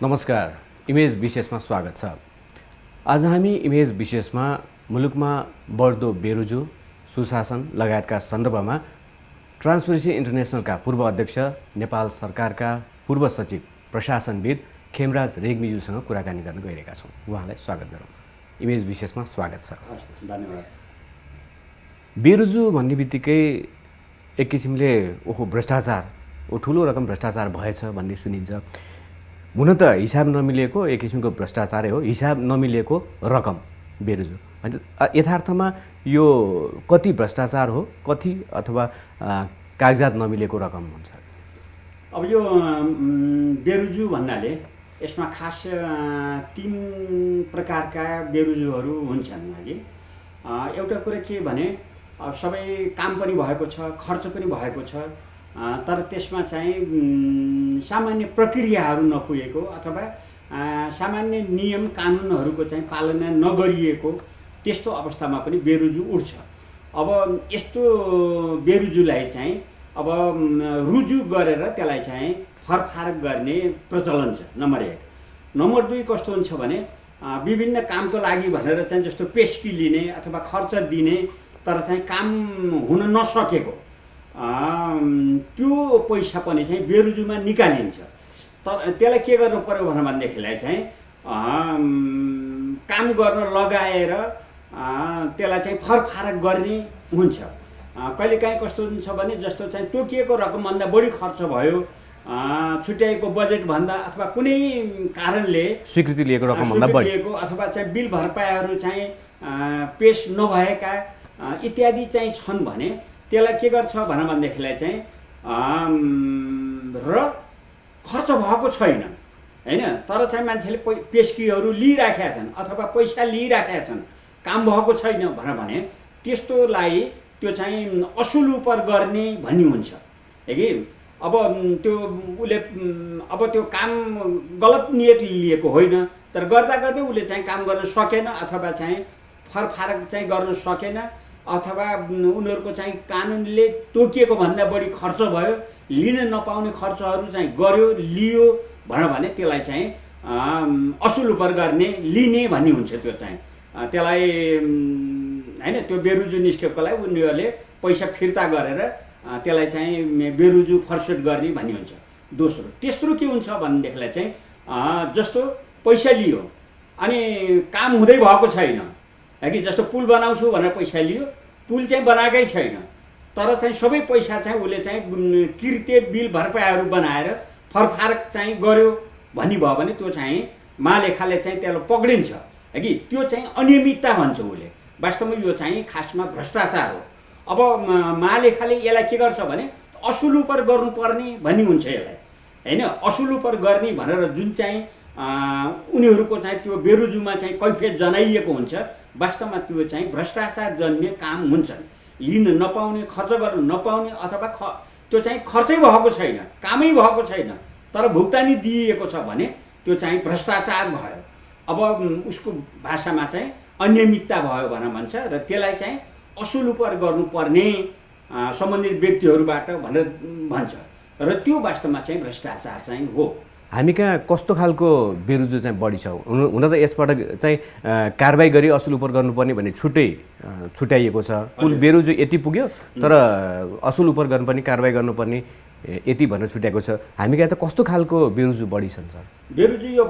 नमस्कार, इमेज विशेषमा स्वागत छ। आज हामी इमेज विशेषमा मुलुकमा बढ्दो बेरोजु, सुशासन लगायतका सन्दर्भमा ट्रान्सपरेन्सी इन्टरनेसनलका पूर्व अध्यक्ष, नेपाल सरकारका पूर्व सचिव प्रशासनविद खेमराज रेग्मीज्यूसँग कुराकानी गर्न गइरहेका छौँ। उहाँलाई स्वागत गरौँ। इमेज विशेषमा स्वागत छ। धन्यवाद। बेरोजु भन्ने बित्तिकै एक किसिमले ओहो भ्रष्टाचार, ठुलो रकम भ्रष्टाचार भएछ भन्ने सुनिन्छ। हुन त हिसाब नमिलेको एक किसिमको भ्रष्टाचारै हो, हिसाब नमिलेको रकम बेरोजु। होइन, यथार्थमा यो कति भ्रष्टाचार हो, कति अथवा कागजात नमिलेको रकम हुन्छ? अब यो बेरोजु भन्नाले यसमा खास 3 प्रकारका बेरोजुहरू हुन्छन्। एउटा कुरा के भने अब सबै काम पनि भएको छ, खर्च पनि भएको छ, तर त्यसमा चाहिँ सामान्य प्रक्रियाहरू नपुगेको अथवा सामान्य नियम कानुनहरूको चाहिँ पालना नगरिएको त्यस्तो अवस्थामा पनि बेरोजु उठ्छ। अब यस्तो बेरोजुलाई चाहिँ अब रुजु गरेर त्यसलाई चाहिँ फरफारक गर्ने प्रचलन छ, नम्बर 1। नम्बर 2 कस्तो हुन्छ भने विभिन्न कामको लागि भनेर चाहिँ जस्तो पेस्की लिने अथवा खर्च दिने तर चाहिँ काम हुन नसकेको त्यो पैसा पनि चाहिँ बेरोजुमा निकालिन्छ। तर त्यसलाई के गर्नु पर्यो भनेदेखिलाई चाहिँ काम गर्न लगाएर त्यसलाई चाहिँ फरफारक गर्ने हुन्छ। कहिलेकाहीँ कस्तो हुन्छ भने जस्तो चाहिँ तोकिएको रकमभन्दा बढी खर्च भयो, छुट्याएको बजेटभन्दा अथवा कुनै कारणले स्वीकृति लिएको रकमभन्दा बढी अथवा चाहिँ बिल भरपाईहरू चाहिँ पेश नभएका इत्यादि चाहिँ छन् भने त्यसलाई के गर्छ भनेदेखिलाई चाहिँ र खर्च भएको छैन, होइन, तर चाहिँ मान्छेले पेस्कीहरू लिइराखेका छन् अथवा पैसा लिइराखेका छन्, काम भएको छैन भने त्यस्तोलाई त्यो चाहिँ असुल उपर गर्ने भन्ने हुन्छ कि अब त्यो उसले अब त्यो काम गलत नियतले लिएको होइन, तर गर्दा गर्दै उसले चाहिँ काम गर्न सकेन अथवा चाहिँ फरफारक चाहिँ गर्न सकेन अथवा उनीहरूको चाहिँ कानुनले तोकिएको भन्दा बढी खर्च भयो, लिन नपाउने खर्चहरू चाहिँ गर्यो लियो भने त्यसलाई चाहिँ असुल उपर गर्ने लिने भन्ने हुन्छ। त्यो चाहिँ त्यसलाई होइन, त्यो बेरोजु निस्केकोलाई उनीहरूले पैसा फिर्ता गरेर त्यसलाई चाहिँ बेरोजु फर्सेट गर्ने भन्ने हुन्छ। तेस्रो के हुन्छ भनेदेखिलाई चाहिँ जस्तो पैसा लियो अनि काम हुँदै भएको छैन कि जस्तो पुल बनाउँछु भनेर पैसा लियो, पुल चाहिँ बनाएकै छैन, तर चाहिँ सबै पैसा चाहिँ उसले चाहिँ किर्ते बिल भरपाईहरू बनाएर फरफारक चाहिँ गर्यो भन्ने भयो भने त्यो चाहिँ महालेखाले चाहिँ त्यसलाई पक्रिन्छ कि त्यो चाहिँ अनियमितता भन्छ उसले। वास्तवमा यो चाहिँ खासमा भ्रष्टाचार हो। अब महालेखाले यसलाई के गर्छ भने असुल उपर गर्नुपर्ने भन्ने हुन्छ यसलाई, होइन, असुल उपर गर्ने भनेर जुन चाहिँ उनीहरूको चाहिँ त्यो बेरोजुमा चाहिँ कैफियत जनाइएको हुन्छ, वास्तवमा त्यो चाहिँ भ्रष्टाचार जन्य काम हुन्छन्। लिन नपाउने, खर्च गर्न नपाउने अथवा त्यो चाहिँ खर्चै भएको छैन, कामै भएको छैन, तर भुक्तानी दिइएको छ भने त्यो चाहिँ भ्रष्टाचार भयो। अब उसको भाषामा चाहिँ अनियमितता भयो भन्छ र त्यसलाई चाहिँ असुल उपर गर्नुपर्ने सम्बन्धित व्यक्तिहरूबाट भनेर भन्छ र त्यो वास्तवमा चाहिँ भ्रष्टाचार चाहिँ हो। हामी कहाँ कस्तो खालको बेरोजु चाहिँ बढी छ? हुन त यसपटक चाहिँ कारबाही गरी असुल उपर गर्नुपर्ने भन्ने छुट्याइएको छ। कुल बेरोजु यति पुग्यो तर असुल उपर गर्नुपर्ने, कारबाही गर्नुपर्ने यति भनेर छुट्याएको छ। हामी कहाँ चाहिँ कस्तो खालको बेरोजु बढी छन् सर? बेरोजु यो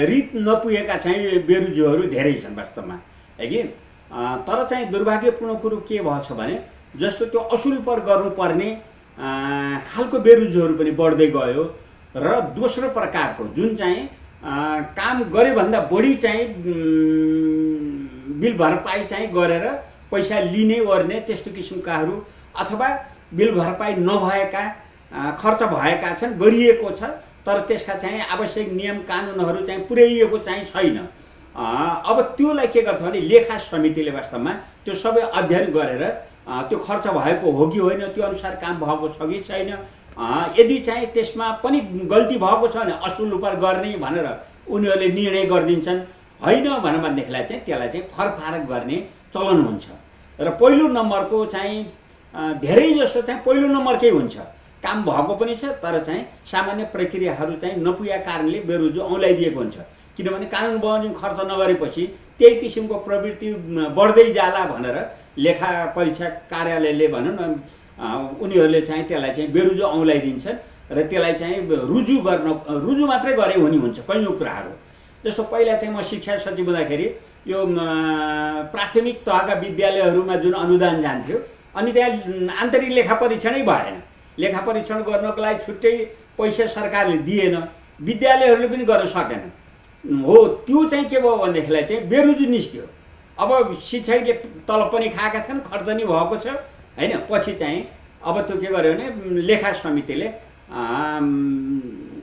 रित नपुगेका चाहिँ बेरोजुहरू धेरै छन् वास्तवमा, है कि, तर चाहिँ दुर्भाग्यपूर्ण कुरो के भएछ भने जस्तो त्यो असुल उपर गर्नुपर्ने खालको बेरोजुहरू पनि बढ्दै गयो र दोस्रो प्रकारको जुन चाहिँ काम गरे भन्दा बढी चाहिँ बिल भरपाई चाहिँ गरेर पैसा लिने ओर्ने त्यस्तो किसिमकाहरू अथवा बिल भरपाई नभएका खर्च भएका छन्, गरिएको छ तर त्यसका चाहिँ आवश्यक नियम कानुनहरू चाहिँ पुर्याइएको चाहिँ छैन। अब त्योलाई के गर्छ भने लेखा समितिले वास्तवमा त्यो सबै अध्ययन गरेर त्यो खर्च भएको हो कि होइन, त्यो अनुसार काम भएको छ कि छैन, यदि चाहिँ त्यसमा पनि गल्ती भएको छ भने असुल उपर गर्ने भनेर उनीहरूले निर्णय गरिदिन्छन्। होइन भनेदेखिलाई चाहिँ त्यसलाई चाहिँ फरफारक गर्ने चलन हुन्छ र पहिलो नम्बरको चाहिँ धेरै जसो चाहिँ पहिलो नम्बरकै हुन्छ काम भएको पनि छ, तर चाहिँ सामान्य प्रक्रियाहरू चाहिँ नपुगेका कारणले बेरोजु औँलाइदिएको हुन्छ। किनभने कानुन बमोजिम खर्च नगरेपछि त्यही किसिमको प्रवृत्ति बढ्दै जाला भनेर लेखा परीक्षा कार्यालयले भनौँ न उनीहरूले चाहिँ त्यसलाई चाहिँ बेरुजु औँलाइदिन्छन् र त्यसलाई चाहिँ रुजु मात्रै गरे हुने हुन्छ कैयौँ कुराहरू। जस्तो पहिला चाहिँ म शिक्षा सचिव हुँदाखेरि यो प्राथमिक तहका विद्यालयहरूमा जुन अनुदान जान्थ्यो अनि त्यहाँ आन्तरिक लेखा परीक्षणै भएन। लेखा परीक्षण गर्नको लागि छुट्टै पैसा सरकारले दिएन, विद्यालयहरूले पनि गर्न सकेनन्। हो त्यो चाहिँ के भयो भनेदेखिलाई चाहिँ बेरुजु निस्क्यो। अब शिक्षकले तलब पनि खाएका छन्, खर्च नि भएको छ हैन। पछि चाहिँ अब त्यो के गर्यो भने लेखा समितिले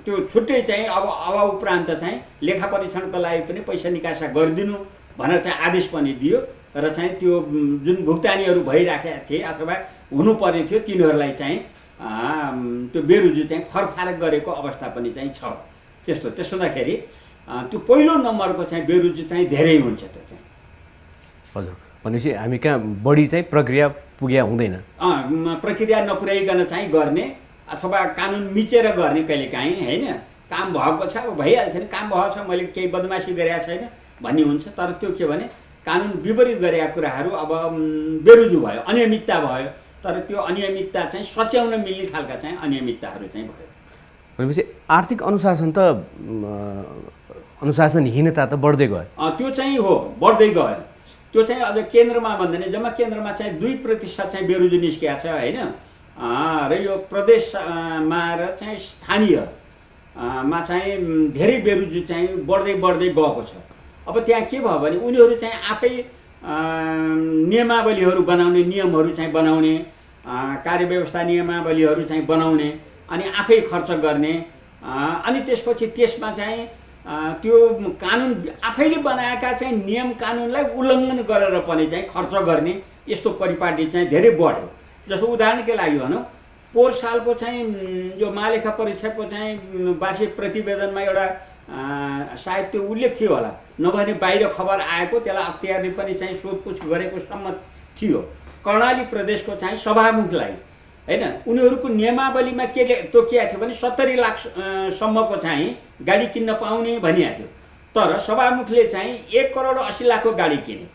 त्यो छुट्टै चाहिँ अब उपरान्त चाहिँ लेखा परीक्षणको लागि पनि पैसा निकासा गरिदिनु भनेर चाहिँ आदेश पनि दियो र चाहिँ त्यो जुन भुक्तानीहरू भइराखेका थिए अथवा हुनुपर्ने थियो तिनीहरूलाई चाहिँ त्यो बेरुजु चाहिँ फरफारक गरेको अवस्था पनि चाहिँ छ। त्यसो हुँदाखेरि त्यो पहिलो नम्बरको चाहिँ बेरुजु चाहिँ धेरै हुन्छ त्यो चाहिँ। हजुर, भनेपछि हामी कहाँ बढी चाहिँ प्रक्रिया पुग्या हुँदैन। प्रक्रिया नपुर्याइकन चाहिँ गर्ने अथवा कानुन मिचेर गर्ने कहिलेकाहीँ होइन। काम भएको छ अब भइहाल्छ नि, काम भएको छ मैले केही बदमासी गरेका छैन भन्ने हुन्छ। तर त्यो के भने कानुन विपरीत गरेका कुराहरू अब बेरुजु भयो, अनियमितता भयो। तर त्यो अनियमितता चाहिँ सच्याउन मिल्ने खालका चाहिँ अनियमितताहरू चाहिँ भयो। भनेपछि आर्थिक अनुशासन त अनुशासनहीनता त बढ्दै गयो। त्यो चाहिँ हो, बढ्दै गयो। त्यो चाहिँ अझ केन्द्रमा भन्दैन, जम्मा केन्द्रमा चाहिँ 2% चाहिँ बेरुजु निस्किएको छ होइन। र यो प्रदेशमा र चाहिँ स्थानीयमा चाहिँ धेरै बेरुजु चाहिँ बढ्दै गएको छ। अब त्यहाँ के भयो भने उनीहरू चाहिँ आफै नियमावलीहरू बनाउने, नियमहरू चाहिँ बनाउने, कार्यव्यवस्था नियमावलीहरू चाहिँ बनाउने अनि आफै खर्च गर्ने अनि त्यसपछि त्यसमा चाहिँ त्यो कानुन आफैले बनाएका चाहिँ नियम कानुनलाई उल्लङ्घन गरेर पनि चाहिँ खर्च गर्ने यस्तो परिपाटी चाहिँ धेरै बढ्यो। जस्तो उदाहरणकै लागि भनौँ, पोहोर सालको चाहिँ यो महालेखा परीक्षाको चाहिँ वार्षिक प्रतिवेदनमा एउटा सायद त्यो उल्लेख थियो होला, नभए बाहिर खबर आएको, त्यसलाई अख्तियारले पनि चाहिँ सोधपुछ गरेको सम्मत थियो। कर्णाली प्रदेशको चाहिँ सभामुखलाई होइन उनीहरूको नियमावलीमा के तोकिएको थियो भने 70 लाख सम्मको चाहिँ गाडी किन्न पाउने भनिएको थियो। तर सभामुखले चाहिँ 1,80,00,000को गाडी किने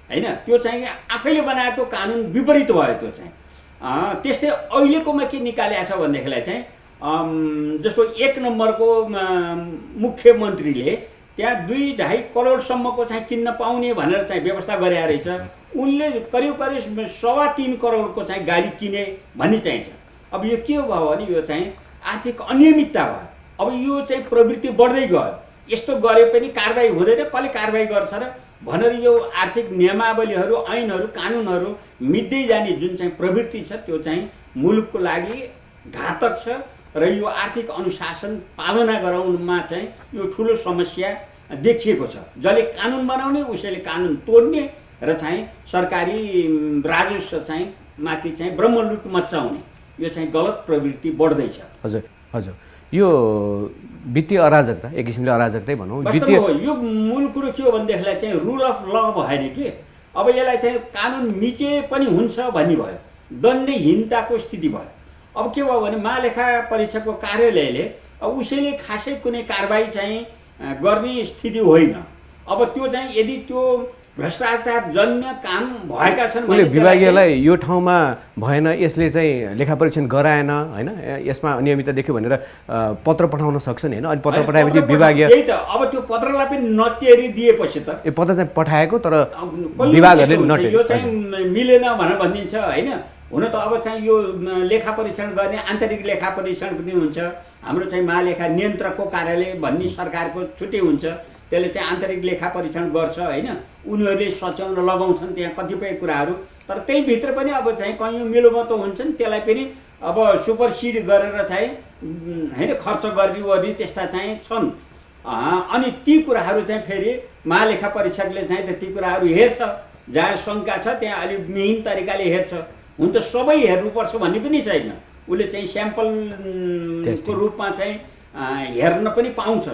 होइन। त्यो चाहिँ आफैले बनाएको कानुन विपरीत भयो त्यो चाहिँ। त्यस्तै अहिलेकोमा के निकालेको छ भनेदेखिलाई चाहिँ जस्तो 1 नम्बरको मुख्यमन्त्रीले त्यहाँ 2-2.5 करोडसम्मको चाहिँ किन्न पाउने भनेर चाहिँ व्यवस्था गरे रहेछ। उनले करिब 3.25 करोडको चाहिँ गाडी किने भन्ने चाहिँ छ। अब यो के भयो भने यो चाहिँ आर्थिक अनियमितता भयो। अब यो चाहिँ प्रवृत्ति बढ्दै गयो। यस्तो गरे पनि कारबाही हुँदैन, कसले कारबाही गर्छ र भनेर यो आर्थिक नियमावलीहरू, ऐनहरू, कानुनहरू मिट्दै जाने जुन चाहिँ प्रवृत्ति छ त्यो चाहिँ मुलुकको लागि घातक छ र यो आर्थिक अनुशासन पालना गराउनमा चाहिँ यो ठुलो समस्या देखिएको छ। जसले कानुन बनाउने उसैले कानुन तोड्ने र चाहिँ सरकारी राजस्व चाहिँ माथि चाहिँ ब्रह्मलुट मचाउने यो चाहिँ गलत प्रवृत्ति बढ्दैछ। हजुर हजुर, यो वित्तीय अराजकता एक किसिमले अराजकतै भनौँ। वित्तीय यो मूल कुरो के हो भनेदेखिलाई चाहिँ रुल अफ ल भएन कि अब यसलाई चाहिँ कानुन मिचे पनि हुन्छ भन्ने भयो, दण्डहीनताको स्थिति भयो। अब के भयो भने महालेखा परीक्षाको कार्यालयले उसैले खासै कुनै कारबाही चाहिँ गर्ने स्थिति होइन। अब त्यो चाहिँ यदि त्यो भ्रष्टाचार जन्य काम भएका छन् भने विभागीयलाई यो ठाउँमा भएन, यसले चाहिँ लेखा परीक्षण गराएन होइन, यसमा अनियमितता देख्यो भनेर पत्र पठाउन सक्छ नि होइन। अनि पत्र पठाएपछि विभागीय त्यही त अब त्यो पत्रलाई पनि नटेरी दिएपछि त पत्र चाहिँ पठाएको तर विभागहरूले नटेरी यो चाहिँ मिलेन भनेर भनिदिन्छ होइन। हुन त अब चाहिँ यो लेखा परीक्षण गर्ने आन्तरिक लेखा परीक्षण पनि हुन्छ। हाम्रो चाहिँ महालेखा नियन्त्रकको कार्यालय भन्ने सरकारको छुट्टै हुन्छ, त्यसले चाहिँ आन्तरिक लेखा परीक्षण गर्छ होइन। उनीहरूले सच्याउन लगाउँछन् त्यहाँ कतिपय कुराहरू, तर त्यहीभित्र पनि अब चाहिँ कैयौँ मिलोमतो हुन्छन्, त्यसलाई पनि अब सुपरसिड गरेर चाहिँ होइन खर्च गर्ने त्यस्ता चाहिँ छन्। अनि ती कुराहरू चाहिँ फेरि महालेखा परीक्षकले चाहिँ ती कुराहरू हेर्छ, जहाँ शङ्का छ त्यहाँ अलिक मिहिन तरिकाले हेर्छ। हुन त सबै हेर्नुपर्छ भन्ने पनि छैन, उसले चाहिँ स्याम्पलको रूपमा चाहिँ हेर्न पनि पाउँछ।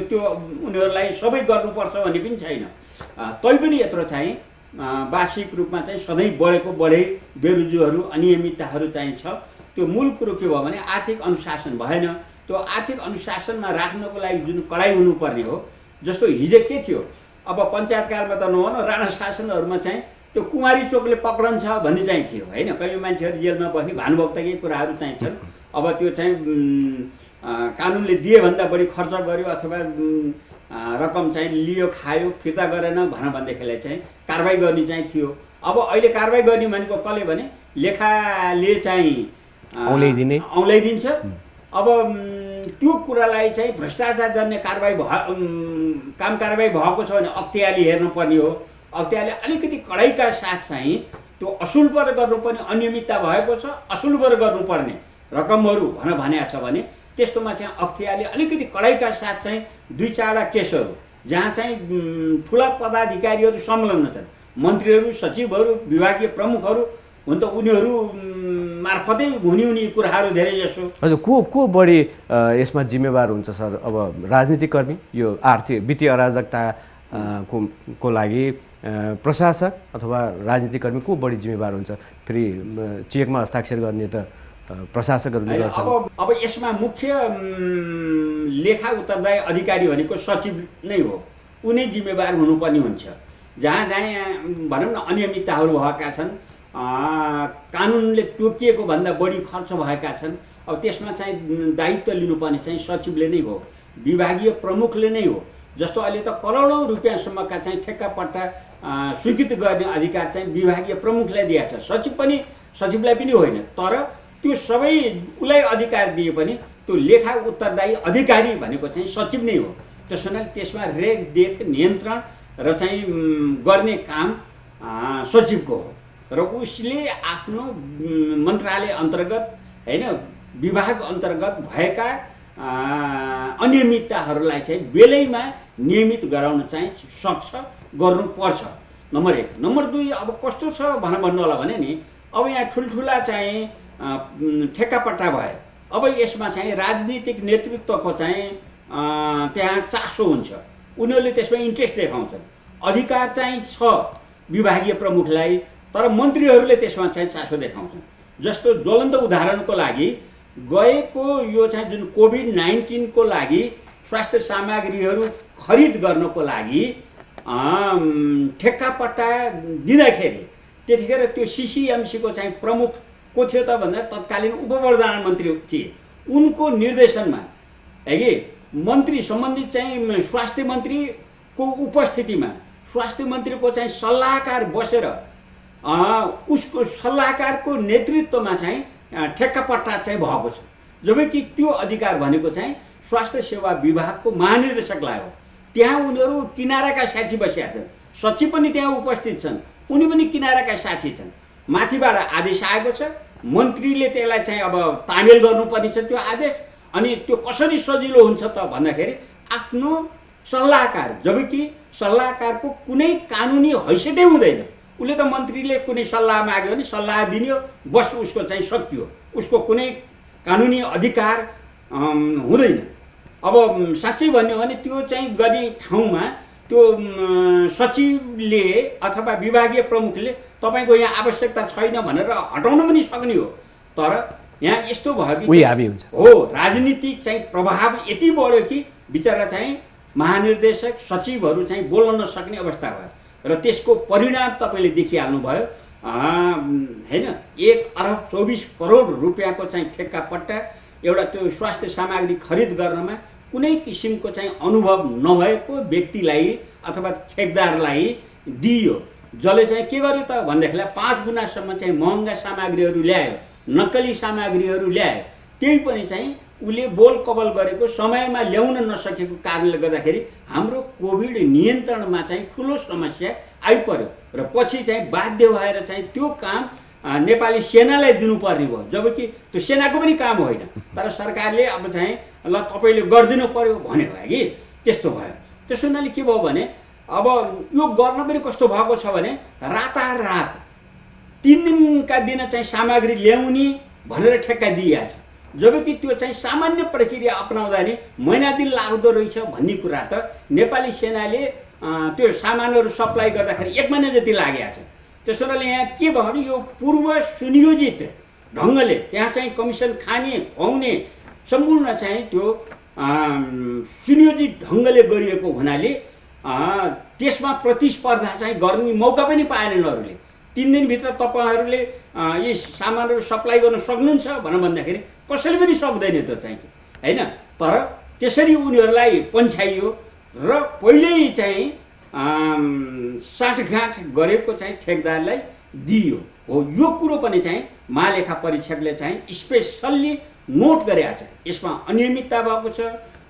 त्यो उनीहरूलाई सबै गर्नुपर्छ भन्ने पनि छैन। तैपनि यत्रो चाहिँ वार्षिक रूपमा चाहिँ सधैँ बढेको बढे बेरुजुहरू अनियमितताहरू चाहिँ छ। त्यो मूल कुरो के भयो भने आर्थिक अनुशासन भएन। त्यो आर्थिक अनुशासनमा राख्नको लागि जुन कडाइ हुनुपर्ने हो, जस्तो हिजो के थियो, अब पञ्चायतकालमा त नभनौँ, राणा शासनहरूमा चाहिँ त्यो कुमारी चोकले पक्रन्छ भन्ने चाहिँ थियो होइन। कयौँ मान्छेहरू जेलमा बस्ने भानुभक्तकै कुराहरू चाहिँ छन्। अब त्यो चाहिँ कानुनले दिएभन्दा बढी खर्च गर्यो अथवा रकम चाहिँ लियो खायो फिर्ता गरेन भनेदेखिलाई चाहिँ कारबाही गर्ने चाहिँ थियो। अब अहिले कारबाही गर्ने भनेको कसले भने लेखाले चाहिँ औँल्याइदिन्छ। अब त्यो कुरालाई चाहिँ भ्रष्टाचार जन्य काम कारबाही भएको छ भने अख्तियारले हेर्नुपर्ने हो। अख्तियारले अलिकति कडाइका साथ चाहिँ त्यो असुल पर गर्नुपर्ने, अनियमितता भएको छ असुल पर गर्नुपर्ने रकमहरू भनेको छ भने त्यस्तोमा चाहिँ अख्तियारले अलिकति कडाइका साथ चाहिँ 2-4 केसहरू जहाँ चाहिँ ठुला पदाधिकारीहरू संलग्न छन्, मन्त्रीहरू, सचिवहरू, विभागीय प्रमुखहरू हुन त उनीहरू मार्फतै हुने कुराहरू धेरै जसो। हजुर, को बढी यसमा जिम्मेवार हुन्छ सर? अब राजनीतिक कर्मी यो आर्थिक वित्तीय अराजकता को लागि प्रशासक अथवा राजनीतिक कर्मी को बढी जिम्मेवार हुन्छ? फेरि चेकमा हस्ताक्षर गर्ने त प्रशासकहरूले गर्छन्। अब यसमा मुख्य लेखा उत्तरदायी अधिकारी भनेको सचिव नै हो। उनी जिम्मेवार हुनुपर्ने हुन्छ। जहाँ भनौँ न अनियमितताहरू भएका छन्, कानुनले तोकिएको भन्दा बढी खर्च भएका छन्, अब त्यसमा चाहिँ दायित्व लिनुपर्ने चाहिँ सचिवले नै हो, विभागीय प्रमुखले नै हो। जस्तो अहिले त करोडौँ रुपियाँसम्मका चाहिँ ठेक्कापट्टा स्वीकृत गर्ने अधिकार चाहिँ विभागीय प्रमुखलाई दिएको छ, सचिवलाई पनि होइन। तर त्यो सबै उसलाई अधिकार दिए पनि त्यो लेखा उत्तरदायी अधिकारी भनेको चाहिँ सचिव नै हो। त्यस हुनाले त्यसमा रेखदेख नियन्त्रण र चाहिँ गर्ने काम सचिवको हो र उसले आफ्नो मन्त्रालय अन्तर्गत होइन विभाग अन्तर्गत भएका अनियमितताहरूलाई चाहिँ बेलैमा नियमित गराउन चाहिँ सक्छ, गर्नुपर्छ। नम्बर 1। नम्बर 2, अब कस्तो छ भन्नु होला भने नि, अब यहाँ ठुल्ठुला चाहिँ ठेक्कापट्टा भए अब यसमा चाहिँ राजनीतिक नेतृत्वको चाहिँ त्यहाँ चासो हुन्छ, उनीहरूले त्यसमा इन्ट्रेस्ट देखाउँछन्। अधिकार चाहिँ छ विभागीय प्रमुखलाई, तर मन्त्रीहरूले त्यसमा चाहिँ चासो देखाउँछन्। जस्तो ज्वलन्त उदाहरणको लागि गएको यो चाहिँ जुन कोभिड-19 को लागि स्वास्थ्य सामग्रीहरू खरिद गर्नको लागि ठेक्कापट्टा दिँदाखेरि त्यतिखेर त्यो सिसिएमसीको चाहिँ प्रमुख को थियो त भन्दा तत्कालीन उपप्रधानमन्त्री थिए। उनको निर्देशनमा मन्त्री सम्बन्धित चाहिँ स्वास्थ्य मन्त्रीको उपस्थितिमा स्वास्थ्य मन्त्रीको चाहिँ सल्लाहकार बसेर उसको सल्लाहकारको नेतृत्वमा चाहिँ ठेक्कापट्टा चाहिँ भएको छ। जबकि त्यो अधिकार भनेको चाहिँ स्वास्थ्य सेवा विभागको महानिर्देशकलाई हो। त्यहाँ उनीहरू किनाराका साथी बसेका छन्, सचिव पनि त्यहाँ उपस्थित छन्, उनी पनि किनाराका साथी छन्। माथिबाट आदेश आएको छ, मन्त्रीले त्यसलाई चाहिँ अब तामेल गर्नुपर्ने छ त्यो आदेश। अनि त्यो कसरी सजिलो हुन्छ त भन्दाखेरि आफ्नो सल्लाहकार, जबकि सल्लाहकारको कुनै कानुनी हैसियतै हुँदैन। उसले त मन्त्रीले कुनै सल्लाह माग्यो भने सल्लाह दिन्यो, बस उसको चाहिँ सकियो, उसको कुनै कानुनी अधिकार हुँदैन। अब साँच्चै भन्यो भने त्यो चाहिँ गर्ने ठाउँमा त्यो सचिवले अथवा विभागीय प्रमुखले तपाईँको यहाँ आवश्यकता छैन भनेर हटाउन पनि सक्ने हो। तर यहाँ यस्तो भयो कि हो राजनीतिक चाहिँ प्रभाव यति बढ्यो कि बिचरा चाहिँ महानिर्देशक सचिवहरू चाहिँ बोल्न नसक्ने अवस्था भयो र त्यसको परिणाम तपाईँले देखिहाल्नुभयो होइन। 1,24,00,00,000 रुपियाँको चाहिँ ठेक्कापट्टा एउटा त्यो स्वास्थ्य सामग्री खरिद गर्नमा कुनै किसिमको चाहिँ अनुभव नभएको व्यक्तिलाई अथवा ठेकदारलाई दियो, जसले चाहिँ के गर्यो त भन्दाखेरि 5 गुणासम्म चाहिँ महँगा सामग्रीहरू ल्यायो, नक्कली सामग्रीहरू ल्यायो। त्यही पनि चाहिँ उसले बोल कबल गरेको समयमा ल्याउन नसकेको कारणले गर्दाखेरि हाम्रो कोभिड नियन्त्रणमा चाहिँ ठुलो समस्या आइपर्यो र पछि चाहिँ बाध्य भएर चाहिँ त्यो काम नेपाली सेनालाई दिनुपर्ने भयो। जबकि त्यो सेनाको पनि काम होइन, तर सरकारले अब चाहिँ ल तपाईँले गरिदिनु पर्यो भन्यो कि त्यस्तो भयो। त्यसो हुनाले के भयो भने अब यो गर्न पनि कस्तो भएको छ भने रातारात 3 दिनका दिन चाहिँ सामग्री ल्याउने भनेर ठेक्का दिइएको छ। जबकि त्यो चाहिँ सामान्य प्रक्रिया अपनाउँदा नि महिना दिन लाग्दो रहेछ भन्ने कुरा त नेपाली सेनाले त्यो सामानहरू सप्लाई गर्दाखेरि 1 महिना जति लागेको छ। त्यसो हुनाले यहाँ के भयो भने यो पूर्व सुनियोजित ढङ्गले त्यहाँ चाहिँ कमिसन खाने खुवाउने सम्पूर्ण चाहिँ त्यो सुनियोजित ढङ्गले गरिएको हुनाले त्यसमा प्रतिस्पर्धा चाहिँ गर्ने मौका पनि पाएनन् अरूले। 3 दिनभित्र तपाईँहरूले यी सामानहरू सप्लाई गर्न सक्नुहुन्छ भन्दाखेरि कसैले पनि सक्दैन त्यो चाहिँ होइन। तर त्यसरी उनीहरूलाई पन्छाइयो र पहिल्यै चाहिँ साँठगाँठ गरेको चाहिँ ठेकदारलाई दिइयो हो। यो कुरो पनि चाहिँ महालेखा परीक्षकले चाहिँ स्पेसल्ली नोट गरेका छ। यसमा अनियमितता भएको छ,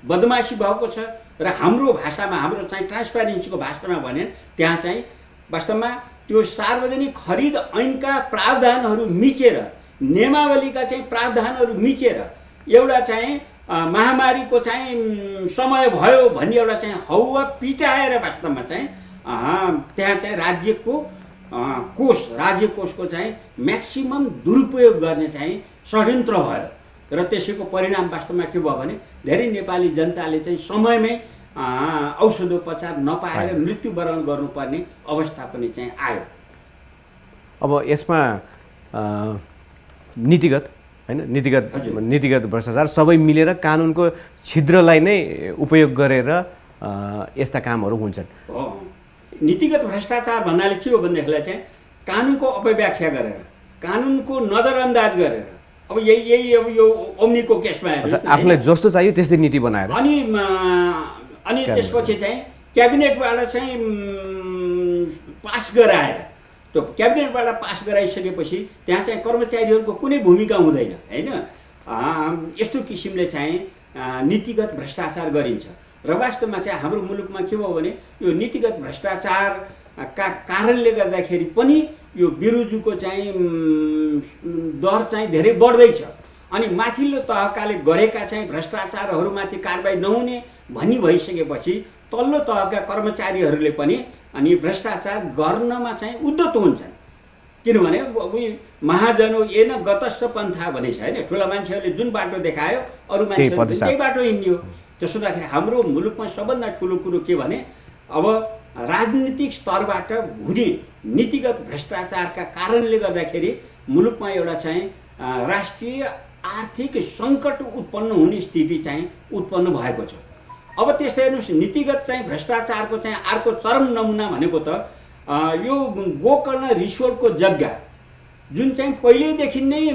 बदमासी भएको छ र हाम्रो भाषामा, हाम्रो चाहिँ ट्रान्सप्यारेन्सीको भाषामा भने त्यहाँ चाहिँ वास्तवमा त्यो सार्वजनिक खरिद ऐनका प्रावधानहरू मिचेर, नियमावलीका चाहिँ प्रावधानहरू मिचेर एउटा चाहिँ महामारीको चाहिँ समय भयो भन्ने एउटा चाहिँ हौवा पिटाएर वास्तवमा चाहिँ त्यहाँ चाहिँ राज्य कोषको चाहिँ म्याक्सिमम दुरुपयोग गर्ने चाहिँ षड्यन्त्र भयो र त्यसैको परिणाम वास्तवमा के भयो भने धेरै नेपाली जनताले चाहिँ समयमै औषधोपचार नपाएर मृत्युवरण गर्नुपर्ने अवस्था पनि चाहिँ आयो। अब यसमा नीतिगत भ्रष्टाचार सबै मिलेर कानुनको छिद्रलाई नै उपयोग गरेर यस्ता कामहरू हुन्छन्। नीतिगत भ्रष्टाचार भन्नाले के हो भनेदेखिलाई चाहिँ कानुनको अपव्याख्या गरेर, कानुनको नजरअन्दाज गरेर, अब यही अब यो ओम्नीको केसमा आफूलाई जस्तो चाहियो त्यस्तै नीति बनाएर अनि त्यसपछि चाहिँ क्याबिनेटबाट चाहिँ पास गराएर, त्यो क्याबिनेटबाट पास गराइसकेपछि त्यहाँ चाहिँ कर्मचारीहरूको कुनै भूमिका हुँदैन होइन। यस्तो किसिमले चाहिँ नीतिगत भ्रष्टाचार गरिन्छ र वास्तवमा चाहिँ हाम्रो मुलुकमा के भयो भने यो नीतिगत भ्रष्टाचारका कारणले गर्दाखेरि पनि यो बेरोजगारीको चाहिँ दर चाहिँ धेरै बढ्दैछ। अनि माथिल्लो तहकाले गरेका चाहिँ भ्रष्टाचारहरूमाथि कारबाही नहुने भनी भइसकेपछि तल्लो तहका कर्मचारीहरूले पनि अनि भ्रष्टाचार गर्नमा चाहिँ उद्यत हुन्छन्। किनभने उही महाजनो येन गतस्थ पन्था भनेछ होइन, ठुला मान्छेहरूले जुन बाटो देखायो अरू मान्छेहरूले त्यही बाटो हिँड्यो। त्यसो हुँदाखेरि हाम्रो मुलुकमा सबभन्दा ठुलो कुरो के भने अब राजनीतिक स्तरबाट हुने नीतिगत भ्रष्टाचारका कारणले गर्दाखेरि मुलुकमा एउटा चाहिँ राष्ट्रिय आर्थिक सङ्कट उत्पन्न हुने स्थिति चाहिँ उत्पन्न भएको छ। अब त्यस्तै हेर्नुहोस्, नीतिगत चाहिँ भ्रष्टाचारको चाहिँ अर्को चरम नमुना भनेको त यो गोकर्ण रिसोर्टको जग्गा जुन चाहिँ पहिल्यैदेखि नै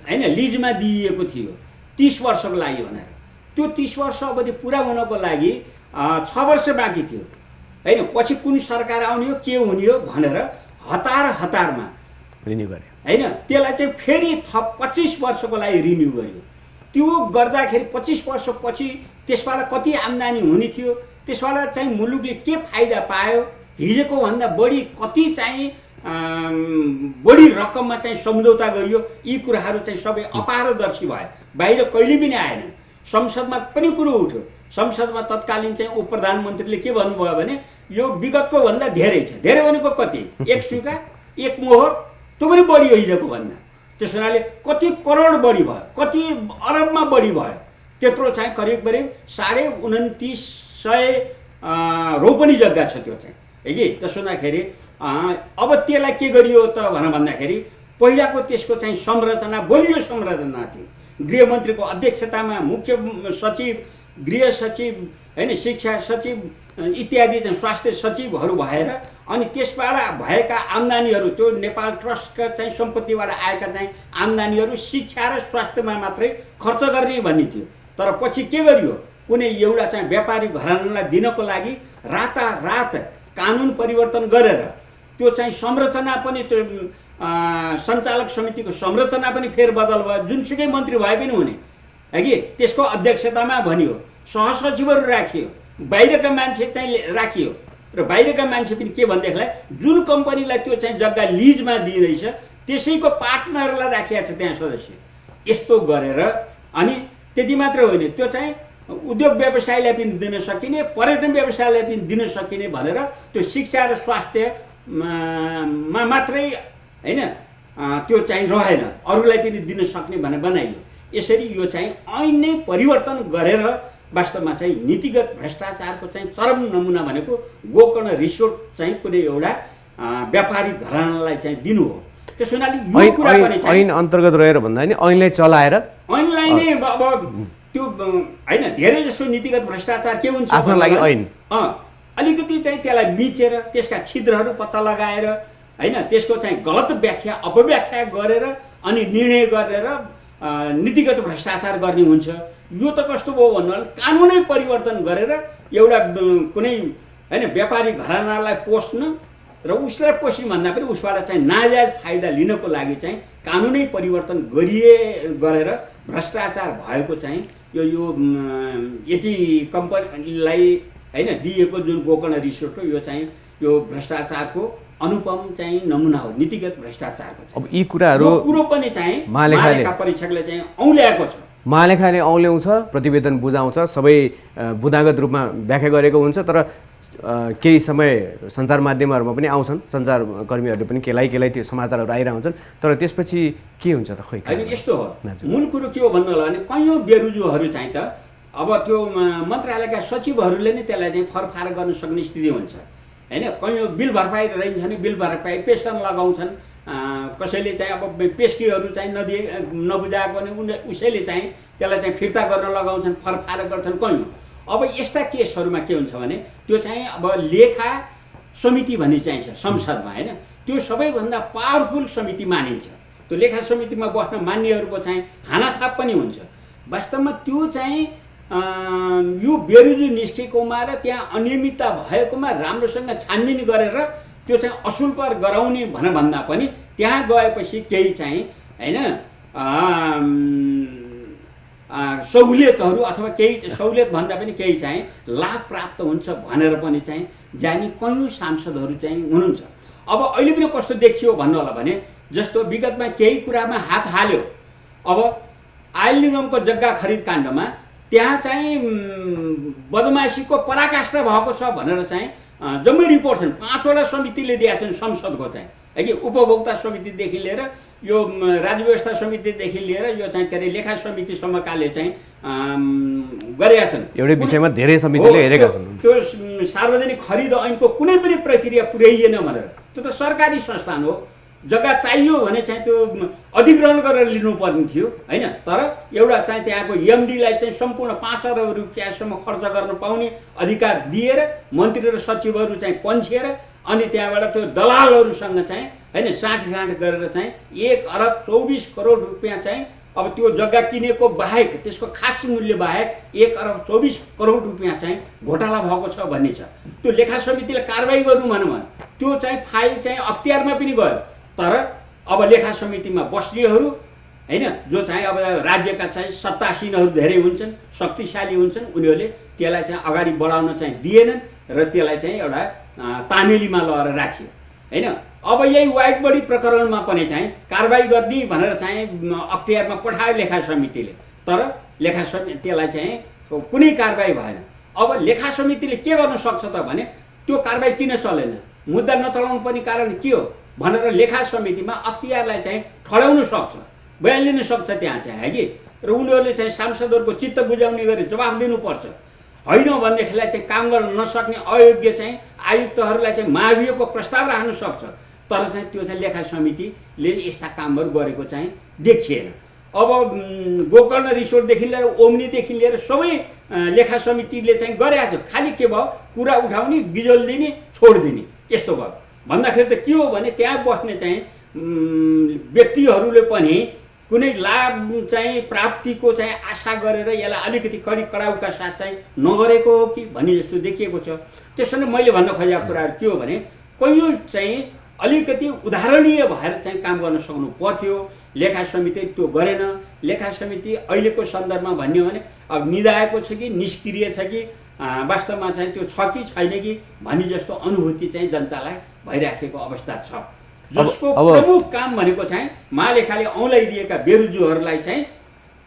होइन लिजमा दिइएको थियो 30 वर्षको लागि भनेर, त्यो 30 वर्ष अवधि पुरा हुनको लागि 6 वर्ष बाँकी थियो होइन। पछि कुन सरकार आउने हो के हुने हो भनेर हतारमा रिन्यू गरे होइन, त्यसलाई चाहिँ फेरि थप 25 वर्षको लागि रिन्यू गर्यो। त्यो गर्दाखेरि 25 वर्षपछि त्यसबाट कति आम्दानी हुने थियो, त्यसबाट चाहिँ मुलुकले के फाइदा पायो, हिजोको भन्दा बढी कति चाहिँ बढी रकममा चाहिँ सम्झौता गरियो, यी कुराहरू चाहिँ सबै अपारदर्शी भए, बाहिर कहिले पनि आएन। संसदमा पनि कुरो उठ्यो, संसदमा तत्कालीन चाहिँ उप प्रधानमन्त्रीले के भन्नुभयो भने यो विगतको भन्दा धेरै छ। धेरै भनेको कति, 1 सुइका 1 मोहर, त्यो पनि बढी हो हिजोको भन्दा। त्यस हुनाले कति करोड बढी भयो, कति अरबमा बढी भयो, त्यत्रो चाहिँ करिब 2950 रोपनी जग्गा छ त्यो चाहिँ है कि। त्यसो हुँदाखेरि अब त्यसलाई के गरियो त भन्दाखेरि पहिलाको त्यसको चाहिँ संरचना बलियो संरचना थियो। गृहमन्त्रीको अध्यक्षतामा मुख्य सचिव, गृह सचिव होइन, शिक्षा सचिव इत्यादि चाहिँ स्वास्थ्य सचिवहरू भएर अनि त्यसबाट भएका आम्दानीहरू त्यो नेपाल ट्रस्टका चाहिँ सम्पत्तिबाट आएका चाहिँ आम्दानीहरू शिक्षा र स्वास्थ्यमा मात्रै खर्च गर्ने भन्ने थियो। तर पछि के गरियो, कुनै एउटा चाहिँ व्यापारी घरानालाई दिनको लागि रातारात कानुन परिवर्तन गरेर त्यो चाहिँ संरचना पनि त्यो सञ्चालक समितिको संरचना पनि फेरबदल भयो, जुनसुकै मन्त्री भए पनि हुने है कि। त्यसको अध्यक्षतामा भनियो, सहसचिवहरू राखियो, बाहिरका मान्छे चाहिँ राखियो र बाहिरका मान्छे पनि के भनेदेखिलाई जुन कम्पनीलाई त्यो चाहिँ जग्गा लिजमा दिइरहेछ त्यसैको पार्टनरलाई राखिया छ त्यहाँ सदस्य। यस्तो गरेर अनि त्यति मात्र होइन, त्यो चाहिँ उद्योग व्यवसायलाई पनि दिन सकिने, पर्यटन व्यवसायलाई पनि दिन सकिने भनेर त्यो शिक्षा र स्वास्थ्यमा मात्रै होइन त्यो चाहिँ रहेन, अरूलाई पनि दिन सक्ने भनेर बनाइयो। यसरी यो चाहिँ ऐन नै परिवर्तन गरेर वास्तवमा चाहिँ नीतिगत भ्रष्टाचारको चाहिँ चरम नमुना भनेको गोकर्ण रिसोर्ट चाहिँ कुनै एउटा व्यापारिक घरानालाई चाहिँ दिनु हो। त्यस हुनाले यो कुरा पनि चाहिँ ऐन अन्तर्गत रहेर भन्दा नि ऐनलाई चलाएर ऐनलाई नै अब त्यो होइन धेरै जसो नीतिगत भ्रष्टाचार के हुन्छ आफ्नो लागि ऐन अलिकति चाहिँ त्यसलाई मिचेर त्यसका छिद्रहरू पत्ता लगाएर होइन त्यसको चाहिँ गलत व्याख्या अपव्याख्या गरेर अनि निर्णय गरेर नीतिगत भ्रष्टाचार गर्ने हुन्छ। यो त कस्तो भयो भन्नु कानुनै परिवर्तन गरेर एउटा कुनै होइन व्यापारी घरानालाई पोस्न र उसलाई पोस्ने भन्दा पनि उसबाट चाहिँ नाजायज फाइदा लिनको लागि चाहिँ कानुनै परिवर्तन गरेर भ्रष्टाचार भएको चाहिँ यो यति कम्पनीलाई होइन दिएको जुन गोकर्ण रिसोर्ट हो यो चाहिँ यो भ्रष्टाचारको अनुपम चाहिँ नमुना हो नीतिगत भ्रष्टाचारको। अब यी कुरो पनि चाहिँ महालेखा परीक्षकले चाहिँ औल्याएको छ। महालेखाले औल्याउँछ, प्रतिवेदन बुझाउँछ, सबै बुदागत रूपमा व्याख्या गरेको हुन्छ। तर केही समय सञ्चार माध्यमहरूमा पनि आउँछन्, सञ्चारकर्मीहरूले पनि केही त्यो समाचारहरू आइरहेको हुन्छन्। तर त्यसपछि के हुन्छ त खोइ होइन। यस्तो हो, मूल कुरो के हो भन्नु होला भने कैयौँ बेरुजुहरू चाहिँ त अब त्यो मन्त्रालयका सचिवहरूले नै त्यसलाई चाहिँ फरफार गर्न सक्ने स्थिति हुन्छ होइन। कैयौँ बिल भरपाई रहन्छ भने बिल भरपाई पेसन लगाउँछन्, कसैले चाहिँ अब पेस्कीहरू चाहिँ नबुझाएको भने उसैले चाहिँ त्यसलाई चाहिँ फिर्ता गर्न लगाउँछन्, फरफार गर्छन् कैयौँ। अब यस्ता केसहरूमा के हुन्छ भने त्यो चाहिँ अब लेखा समिति भन्ने चाहिँ छ संसदमा होइन, त्यो सबैभन्दा पावरफुल समिति मानिन्छ। त्यो लेखा समितिमा बस्न मान्नेहरूको चाहिँ हानाथाप पनि हुन्छ। वास्तवमा त्यो चाहिँ यो बेरुजु निस्केकोमा र त्यहाँ अनियमितता भएकोमा राम्रोसँग छानबिन गरेर त्यो चाहिँ असुल पर गराउने भन्दा पनि त्यहाँ गएपछि केही चाहिँ होइन सहुलियतहरू अथवा केही सहुलियत भन्दा पनि केही चाहिँ लाभ प्राप्त हुन्छ भनेर पनि चाहिँ जाने कैयौँ सांसदहरू चाहिँ हुनुहुन्छ। अब अहिले पनि कस्तो देखियो भन्नु होला भने जस्तो विगतमा केही कुरामा हात हाल्यो। अब आयल निगमको जग्गा खरिद काण्डमा त्यहाँ चाहिँ बदमासीको पराकाष्ठा भएको छ भनेर चाहिँ जम्मै रिपोर्ट छन्, 5वटा समितिले दिएका छन् संसदको चाहिँ है कि उपभोक्ता समितिदेखि लिएर यो राज्य व्यवस्था समितिदेखि लिएर यो चाहिँ के अरे लेखा समितिसम्मकाले चाहिँ गरेका छन्। एउटै विषयमा धेरै समितिले हेरेका छन्। त्यो सार्वजनिक खरिद ऐनको कुनै पनि प्रक्रिया पुर्याइएन भनेर, त्यो त सरकारी संस्थान हो, जग्गा चाहियो भने चाहिँ त्यो अधिग्रहण गरेर लिनुपर्ने थियो होइन। तर एउटा चाहिँ त्यहाँको एमडीलाई चाहिँ सम्पूर्ण 5 अरब रुपियाँसम्म खर्च गर्न पाउने अधिकार दिएर मन्त्री र सचिवहरू चाहिँ पन्छेर अनि त्यहाँबाट त्यो दलालहरूसँग चाहिँ होइन साँठगाँठ गरेर चाहिँ 1 अरब 24 करोड रुपियाँ चाहिँ अब त्यो जग्गा किनेको बाहेक त्यसको खास मूल्य बाहेक 1 अरब 24 करोड रुपियाँ चाहिँ घोटाला भएको छ भन्ने छ। त्यो लेखा समितिले कारबाही गर्नु भनौँ भने त्यो चाहिँ फाइल चाहिँ अख्तियारमा पनि गयो। तर अब लेखा समितिमा बस्नेहरू होइन जो चाहिँ अब राज्यका चाहिँ सत्तासीनहरू धेरै हुन्छन्, शक्तिशाली हुन्छन्, उनीहरूले त्यसलाई चाहिँ अगाडि बढाउन चाहिँ दिएनन् र त्यसलाई चाहिँ एउटा तामेलीमा लगेर राखियो होइन। अब यही वाइट बडी प्रकरणमा पनि चाहिँ कारबाही गर्ने भनेर चाहिँ अख्तियारमा पठायो लेखा समितिले, तर लेखा समिति त्यसलाई चाहिँ कुनै कारबाही भएन। अब लेखा समितिले के गर्न सक्छ त भने त्यो कारबाही किन चलेन, मुद्दा नचलाउनु पर्ने कारण के हो भनेर लेखा समितिमा अख्तियारलाई चाहिँ ठड्याउन सक्छ, बयान लिन सक्छ त्यहाँ चाहिँ है कि। र उनीहरूले चाहिँ सांसदहरूको चित्त बुझाउने गरी जवाफ दिनुपर्छ। होइन भनेदेखिलाई चाहिँ काम गर्न नसक्ने अयोग्य चाहिँ आयुक्तहरूलाई चाहिँ महाभियोगको प्रस्ताव राख्न सक्छ। तर चाहिँ त्यो चाहिँ लेखा समितिले यस्ता कामहरू गरेको चाहिँ देखिएन। अब गोकर्ण रिसोर्टदेखि लिएर ओम्नीदेखि लिएर सबै लेखा समितिले चाहिँ गरेको छ। खालि के भयो, कुरा उठाउने, बिजोल दिने, छोडिदिने, यस्तो भयो। भन्दाखेरि त के हो भने त्यहाँ बस्ने चाहिँ व्यक्तिहरूले पनि कुनै लाभ चाहिँ प्राप्तिको चाहिँ आशा गरेर यसलाई अलिकति कडाउका साथ चाहिँ नगरेको हो कि भन्ने जस्तो देखिएको छ। त्यसैले मैले भन्न खोजेको कुराहरू के हो भने कैयौँ चाहिँ अलिकति उदाहरणीय भएर चाहिँ काम गर्न सक्नु पर्थ्यो। लेखा समिति त्यो गरेन। लेखा समिति अहिलेको सन्दर्भमा भन्ने हो भने अब निधाएको छ कि निष्क्रिय छ कि वास्तवमा चाहिँ त्यो छ कि छैन कि भन्ने जस्तो अनुभूति चाहिँ जनतालाई भइराखेको अवस्था छ। जसको प्रमुख काम भनेको चाहिँ महालेखाले औँल्याइदिएका बेरुजुहरूलाई चाहिँ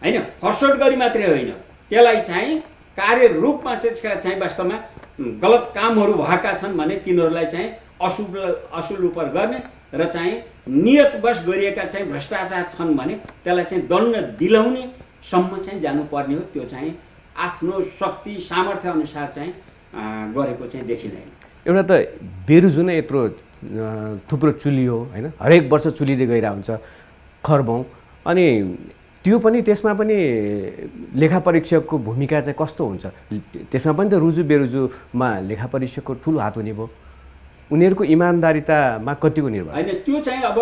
होइन फर्सट गरी मात्रै होइन, त्यसलाई चाहिँ कार्यरूपमा त्यसका चाहिँ वास्तवमा गलत कामहरू भएका छन् भने तिनीहरूलाई चाहिँ असुल उपर गर्ने र चाहिँ नियतवश गरिएका चाहिँ भ्रष्टाचार छन् भने त्यसलाई चाहिँ दण्ड दिलाउने सम्म चाहिँ जानुपर्ने हो। त्यो चाहिँ आफ्नो शक्ति सामर्थ्य अनुसार चाहिँ गरेको चाहिँ देखिँदैन। एउटा त बेरुजु नै यत्रो थुप्रो चुलियो होइन, हरेक वर्ष चुलिँदै गइरहेको हुन्छ खरबौँ। अनि त्यो पनि त्यसमा पनि लेखा परीक्षकको भूमिका चाहिँ कस्तो हुन्छ? त्यसमा पनि त रुजु बेरुजुमा लेखा परीक्षकको ठुलो हात हुने भयो। उनीहरूको इमान्दारितामा कतिको निर्भर? होइन, त्यो चाहिँ अब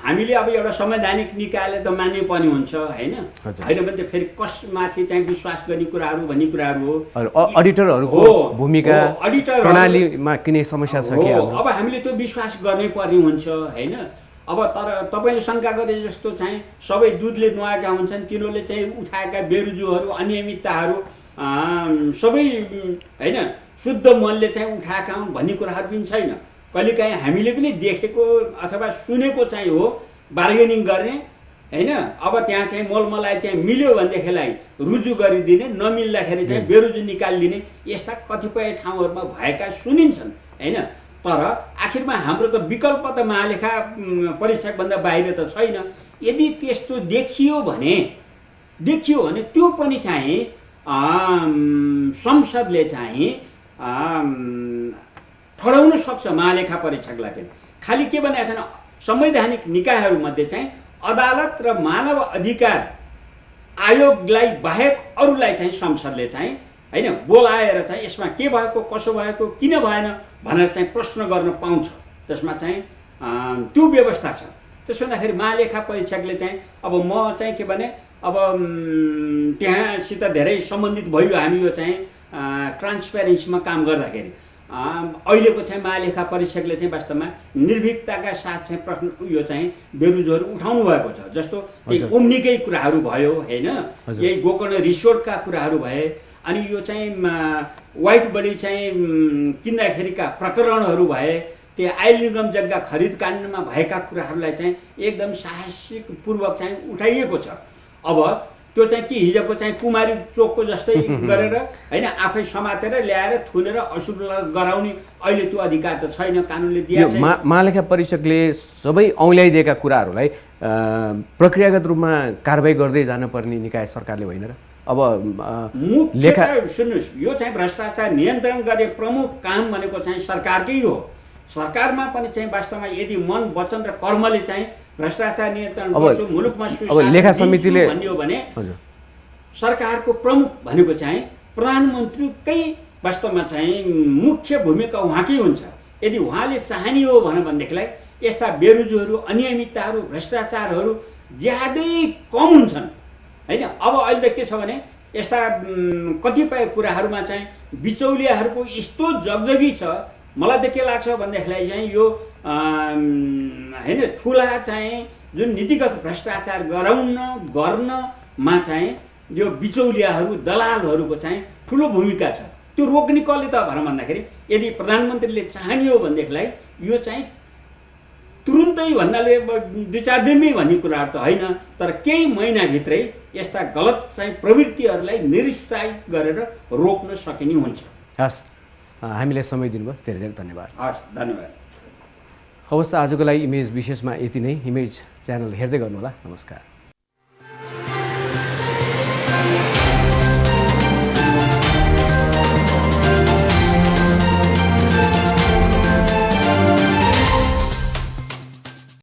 हामीले अब एउटा संवैधानिक निकायले त मान्नै पर्ने हुन्छ होइन। होइन भने त फेरि कसमाथि चाहिँ विश्वास गर्ने कुराहरू भन्ने कुराहरू हो। अडिटरहरूको भूमिका प्रणालीमा किन समस्या छ कि? अब हामीले त्यो विश्वास गर्नै पर्ने हुन्छ होइन। अब तर तपाईँले शङ्का गरे जस्तो चाहिँ सबै दुधले नुहाएका हुन्छन्, तिनीहरूले चाहिँ उठाएका बेरुजुहरू अनियमितताहरू सबै होइन शुद्ध मनले चाहिँ उठाएका हुन् भन्ने कुराहरू पनि छैन। कहिलेकाहीँ हामीले पनि देखेको अथवा सुनेको चाहिँ हो बार्गेनिङ गर्ने होइन। अब त्यहाँ चाहिँ मोलमलाई चाहिँ मिल्यो भनेदेखिलाई रुजु गरिदिने, नमिल्दाखेरि चाहिँ बेरुजु निकालिदिने, यस्ता कतिपय ठाउँहरूमा भएका सुनिन्छन् होइन। तर आखिरमा हाम्रो त विकल्प त महालेखा परीक्षकभन्दा बाहिर त छैन। यदि त्यस्तो देखियो भने त्यो पनि चाहिँ संसदले चाहिँ ठडाउन सक्छ महालेखा परीक्षकलाई पनि। खालि के भनेको छैन, संवैधानिक निकायहरूमध्ये चाहिँ अदालत र मानव अधिकार आयोगलाई बाहेक अरूलाई चाहिँ संसदले चाहिँ होइन बोलाएर चाहिँ यसमा के भएको, कसो भएको, किन भएन भनेर चाहिँ प्रश्न गर्न पाउँछ। त्यसमा चाहिँ त्यो व्यवस्था छ। त्यसो हुँदाखेरि महालेखा परीक्षकले चाहिँ अब म चाहिँ के भने अब त्यहाँसित धेरै सम्बन्धित भयो हामी यो चाहिँ ट्रान्सपेरेन्सीमा काम गर्दाखेरि। अहिलेको चाहिँ महालेखा परीक्षकले चाहिँ वास्तवमा निर्भीकताका साथ चाहिँ प्रश्न यो चाहिँ बेरुजुहरू उठाउनु भएको छ। जस्तो यही ओम्नीकै कुराहरू भयो होइन, यही गोकर्ण रिसोर्टका कुराहरू भए, अनि यो चाहिँ वाइट बडी चाहिँ किन्दाखेरिका प्रकरणहरू भए, त्यो आयल निगम जग्गा खरिद काण्डमा भएका कुराहरूलाई चाहिँ एकदम साहसिकपूर्वक चाहिँ उठाइएको छ। अब त्यो चाहिँ कि हिजोको चाहिँ कुमारी चोकको जस्तै गरेर होइन आफै समातेर ल्याएर थुनेर असुल गराउने अहिले त्यो अधिकार त छैन, कानुनले दिएको छैन। महालेखा परीक्षकले सबै औँल्याइदिएका कुराहरूलाई प्रक्रियागत रूपमा कारबाही गर्दै जानुपर्ने निकाय सरकारले होइन र? अब लेखा सुन्नुहोस्, यो चाहिँ भ्रष्टाचार नियन्त्रण गर्ने प्रमुख काम भनेको चाहिँ सरकारकै हो। सरकारमा पनि चाहिँ वास्तवमा यदि मन, वचन र कर्मले चाहिँ भ्रष्टाचार नियन्त्रण गर्छु, मुलुकमा लेखा समितिले भन्ने हो भने सरकारको प्रमुख भनेको चाहिँ प्रधानमन्त्रीकै वास्तवमा चाहिँ मुख्य भूमिका उहाँकै हुन्छ। यदि उहाँले चाहने हो भनेदेखिलाई यस्ता बेरुजुहरू, अनियमितताहरू, भ्रष्टाचारहरू ज्यादै कम हुन्छन् होइन। अब अहिले त के छ भने यस्ता कतिपय कुराहरूमा चाहिँ बिचौलियाहरूको यस्तो जगजगी छ। मलाई त के लाग्छ भनेदेखिलाई चाहिँ यो होइन ठुला चाहिँ जुन नीतिगत भ्रष्टाचार गर्नमा चाहिँ यो बिचौलियाहरू, दलालहरूको चाहिँ ठुलो भूमिका छ। त्यो रोक्ने कसले त भनेर भन्दाखेरि यदि प्रधानमन्त्रीले चाहने हो भनेदेखिलाई यो चाहिँ तुरुन्तै भन्नाले 2-4 दिनमै भन्ने कुराहरू त होइन, तर केही महिनाभित्रै यस्ता गलत चाहिँ प्रवृत्तिहरूलाई निरुत्साहित गरेर रोक्न सकिने हुन्छ। हस्, हामीलाई समय दिनुभयो, धेरै धेरै धन्यवाद। हस्, धन्यवाद। हवस् त, आजको लागि इमेज विशेषमा यति नै। इमेज च्यानल हेर्दै गर्नुहोला। नमस्कार।